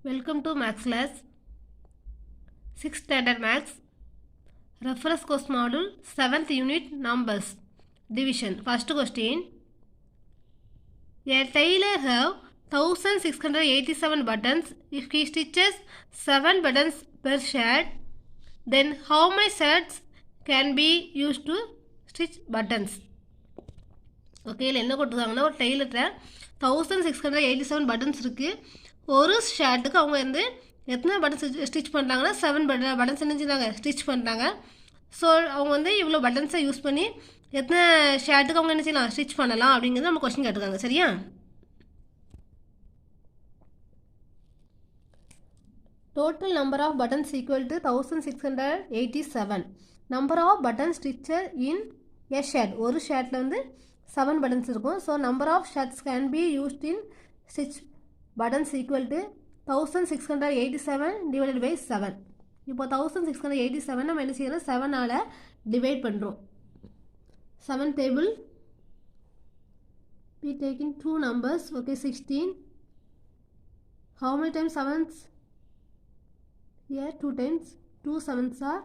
Welcome to Maths class, 6th standard Maths, reference course module, 7th unit, numbers, division. First question, a tailor have 1687 buttons. If he stitches 7 buttons per shirt, then how many shirts can be used to stitch buttons? Okay இல்லை என்ன கொடுத்துருக்காங்கன்னா ஒரு டெய்லர்கிட்ட 1687 buttons இருக்குது. ஒரு ஷர்ட்டுக்கு அவங்க வந்து எத்தனை buttons stitch பண்ணுறாங்கன்னா 7 பட்டன்ஸ் என்ன செஞ்சாங்க ஸ்டிச் பண்ணுறாங்க. ஸோ அவங்க வந்து இவ்வளோ பட்டன்ஸை யூஸ் பண்ணி எத்தனை ஷர்ட்டுக்கு அவங்க என்ன செய்யலாம் ஸ்டிச் பண்ணலாம் அப்படிங்கிறது நம்ம கொஸ்டின் கேட்டிருக்காங்க. சரியா? Total number of buttons equal to 1687. Number of button stitcher in a shirt, ஒரு ஷர்ட்டில் வந்து 7 buttons இருக்கும். So number of shirts can be used in stitch buttons equal to 1687 divided by 7. இப்போ 1687 நம்ம என்ன செய்யறோம் 7ஆல் டிவைட் பண்ணுறோம். 7 table we taking 2 numbers. Okay, 16. How many times 7s? Here 2 times. 2 7s are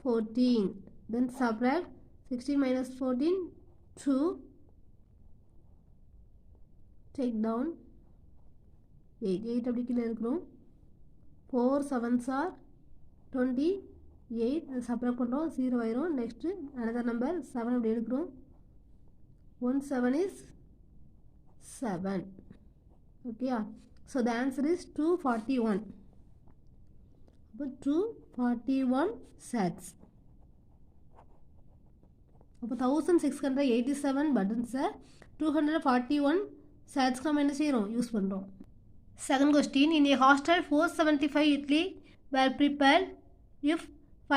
14. Then subtract 16 minus 14, 2. Take down 8 அப்படி கீழே இருக்கிறோம். 4 7s are 28. Subtract பண்ணுறோம், 0 ஆயிரும். நெக்ஸ்ட்டு அனதர் நம்பர் 7 அப்படி எடுக்கிறோம். 1 7 is 7. ஓகேயா? So the answer is 241. அப்போ 241 sets. அப்போ 1687 பட்டன்ஸை 241 sets நம்ம என்ன செய்கிறோம் யூஸ் பண்ணுறோம். Second question, in A hostel 475 idli were prepared. If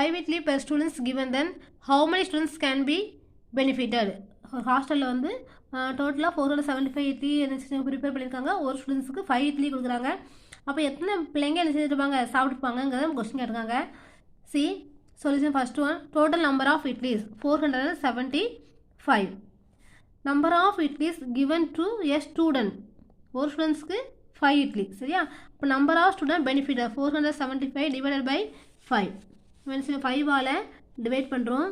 5 idli per students given, then how many students can be benefited? ஹாஸ்டலில் வந்து டோட்டலாக 475 இட்லி என்ன ப்ரிப்பேர் பண்ணியிருக்காங்க. ஒரு ஸ்டூடெண்ட்ஸுக்கு 5 இட்லி கொடுக்குறாங்க. அப்போ எத்தனை பிள்ளைங்க என்ன செஞ்சுருப்பாங்க சாப்பிட்டுப்பாங்கிறத கொஸ்டின் கேட்டிருக்காங்க. See solution first one, total number of idlis 475. Number of idlis given to a student, ஒரு ஸ்டூடெண்ட்ஸ்க்கு 5 இட்லி. சரியா? இப்போ number of student benefit 475 divided by 5. 5ஆல் டிவைட் பண்ணுறோம்.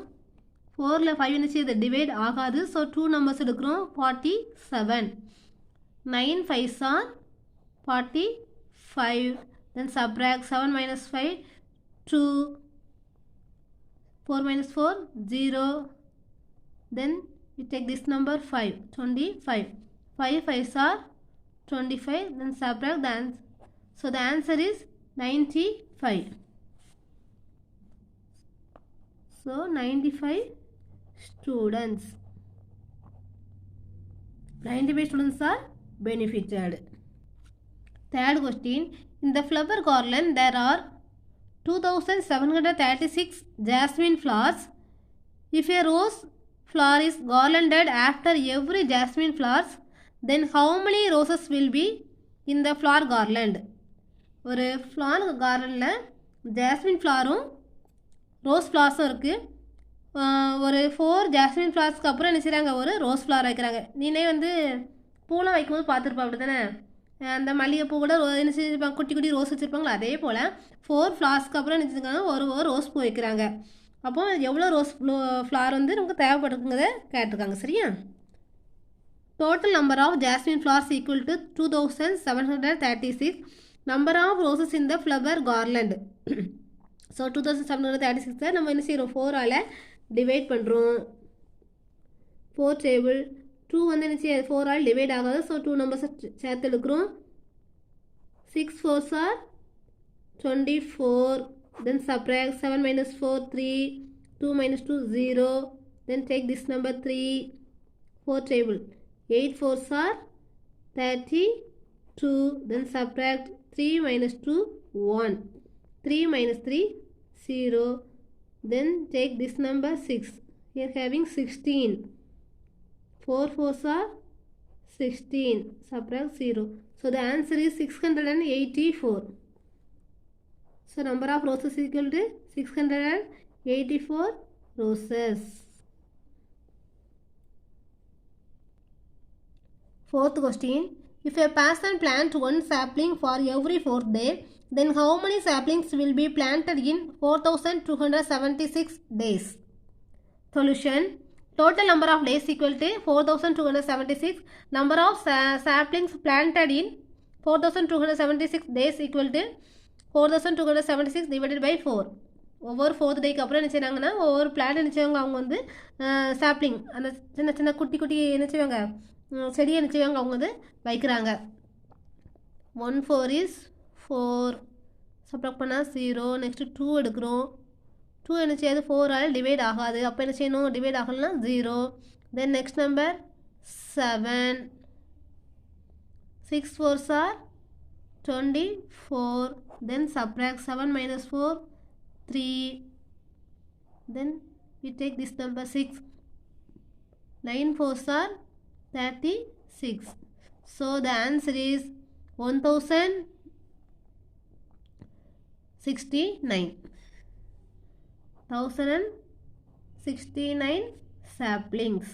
4ல் 5 என்ன செய்யுது டிவைட் ஆகாது. ஸோ 2 நம்பர்ஸ் எடுக்கிறோம். 47. 9 5s are 45. Then subtract 7 minus 5, 2. 4 minus 4, 0. Then we take this number 5, 25. 5 5s are 25. Then subtract the answer. So the answer is 95. So 95 students. 95 students are benefited. Third question, in the flower garland there are 2736 jasmine flowers. If a rose flower is garlanded after every jasmine flowers, then how many roses will be in the flower garland? ஒரு flower கார்டனில் jasmine ஃப்ளாரும் rose ஃப்ளார்ஸும் இருக்குது. ஒரு 4 jasmine ஃப்ளார்ஸ்க்கு அப்புறம் என்ன செய்கிறாங்க ஒரு rose flower வைக்கிறாங்க. நீனே வந்து பூலாம் வைக்கும்போது பார்த்துருப்பா அப்படி தானே, அந்த மல்லிகைப்பூ கூட என்ன செஞ்சுருப்பாங்க குட்டி குட்டி ரோஸ் வச்சுருப்பாங்களா, அதே போல் 4 ஃப்ளார்ஸ்க்கு அப்புறம் என்ன செஞ்சுருக்காங்க ஒரு ரோஸ் பூ வைக்கிறாங்க. அப்போ எவ்வளோ ரோஸ் ஃப்ளார் வந்து நமக்கு தேவைப்படுங்கிறத கேட்டிருக்காங்க. சரியா? Total number of jasmine flowers equal to 2736. Number of roses in the flower garland. So 2736 நம்ம என்ன செய்கிறோம் 4ஆல் டிவைட் பண்ணுறோம். 4 டேபிள் 2 வந்து என்ன செய்ய 4ஆல் டிவைட் ஆகாது. ஸோ 2 நம்பர்ஸை சேர்த்து எடுக்கிறோம். 6 4s are 24. Then subtract 7 minus 4, 3. 2 minus 2, 0. Then take this number 3. 4 table 8 4s are 32. Then subtract 3 minus 2, 1. 3 minus 3, 0. Then take this number 6. Here having 16. 4 4s are 16. Subtract 0. So the answer is 684. So number of roses equal to 684 roses. Fourth question, If a person plant one sapling for every 4th day, then how many saplings will be planted in 4276 days? Solution. Total number of days equal to 4276. Number of saplings planted in 4276 days equal to 4276 divided by 4. ஒவ்வொரு 4th டேக்கு அப்புறம் என்ன செய்கிறாங்கன்னா ஒவ்வொரு plant என்ன செய்வாங்க அவங்க வந்து sapling அந்த சின்ன சின்ன குட்டி குட்டி என்ன செய்வாங்க செடியை என்ன செய்வாங்க அவங்க வந்து வைக்கிறாங்க. 1 4 is 4, சப்ராக்ட் பண்ணால் 0. நெக்ஸ்ட்டு 2 எடுக்கிறோம். 2 என்ன செய்யாது 4ஆல் டிவைட் ஆகாது. அப்போ என்ன செய்யணும் டிவைட் ஆகலைன்னா 0. Then next number 7. 6 4s are 24. Then subtract 7 minus 4 3. Then we take this number 6. 9 4s are 36. So the answer is 1069. 1069 saplings.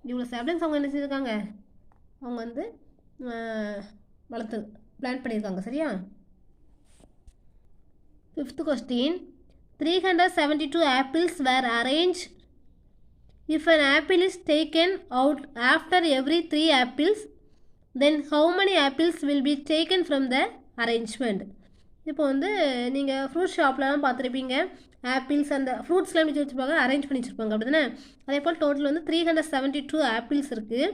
இவ்வளோ saplings அவங்க என்ன செய்திருக்காங்க அவங்க வந்து வளர்த்து பிளான் பண்ணியிருக்காங்க. சரியா? 5th question. 372 apples were arranged. If an apple is taken out after every 3 apples, then how many apples will be taken from the arrangement? இப்போ வந்து நீங்கள் ஃப்ரூட் ஷாப்லலாம் பார்த்துருப்பீங்க. ஆப்பிள்ஸ் அந்த ஃப்ரூட்ஸ்லாம் வச்சு வச்சுருப்பாங்க, அரேஞ்ச் பண்ணி வச்சுருப்பாங்க. அப்படி தானே? அதே போல் டோட்டல் வந்து 372 ஆப்பிள்ஸ் இருக்குது.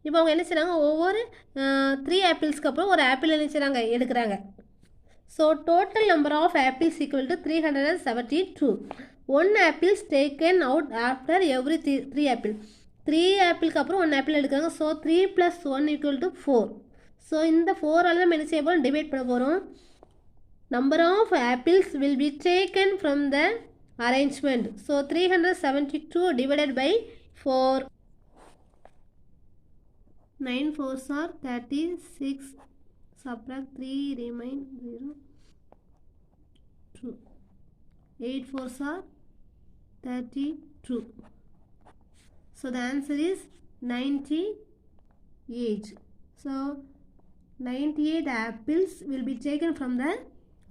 இப்போ அவங்க என்ன செய்கிறாங்க ஒவ்வொரு 3 ஆப்பிள்ஸ்க்கு அப்புறம் ஒரு ஆப்பிள் என்ன செய்கிறாங்க எடுக்கிறாங்க. So total number of apples equal to 372. 1 apple is taken out after every 3 apple. 3 ஆப்பிளுக்கு அப்புறம் 1 ஆப்பிள் எடுக்கிறாங்க. ஸோ 3 + 1 = 4. ஸோ இந்த 4ஆல் நம்ம என்ன செய்ய போகிறோம் டிவைட் பண்ண போகிறோம். Number of apples will be taken from the arrangement. So 372 divided by 4. 9 4s are 36. Subtract 3 remain 0 2. 8 4s are 32. So the answer is 98. So 98 apples will be taken from the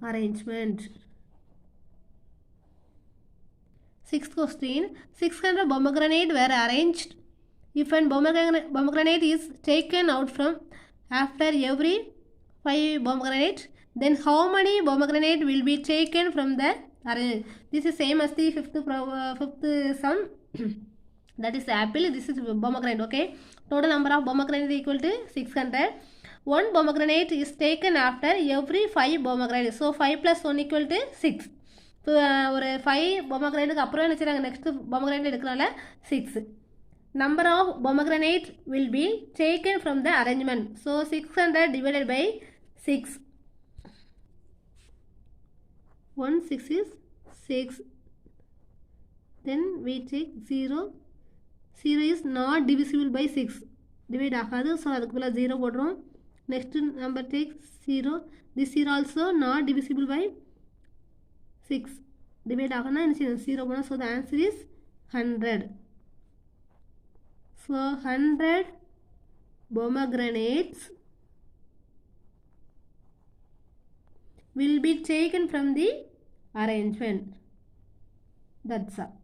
arrangement. 6th question. 600 pomegranate were arranged. If an pomegranate is taken out from after every 5 pomegranate, then how many pomegranate will be taken from the arrangement? This is same as the fifth sum. That is apple, this is pomegranate. Okay, total number of pomegranate equal to 600. 1 pomegranate is taken after every 5 pomegranate. So 5 + 1 = 6. இப்போ ஒரு 5 pomegranate அப்புறம் என்ன செய்கிறாங்க next pomegranate எடுக்கிறனால 6. Number of pomegranate will be taken from the arrangement. So 600 divided by 6. 1 6 is 6. Then we take 0. 0 is not divisible by 6. Divide ஆகாது. So அதுக்கு பதிலாக 0 போடுறோம். Next number take 0. This 0 also not divisible by 6. Divide ஆகனா என்ன செய்யணும் 0 போனால். So the answer is 100. So 100 pomegranates will be taken from the arrangement. That's all.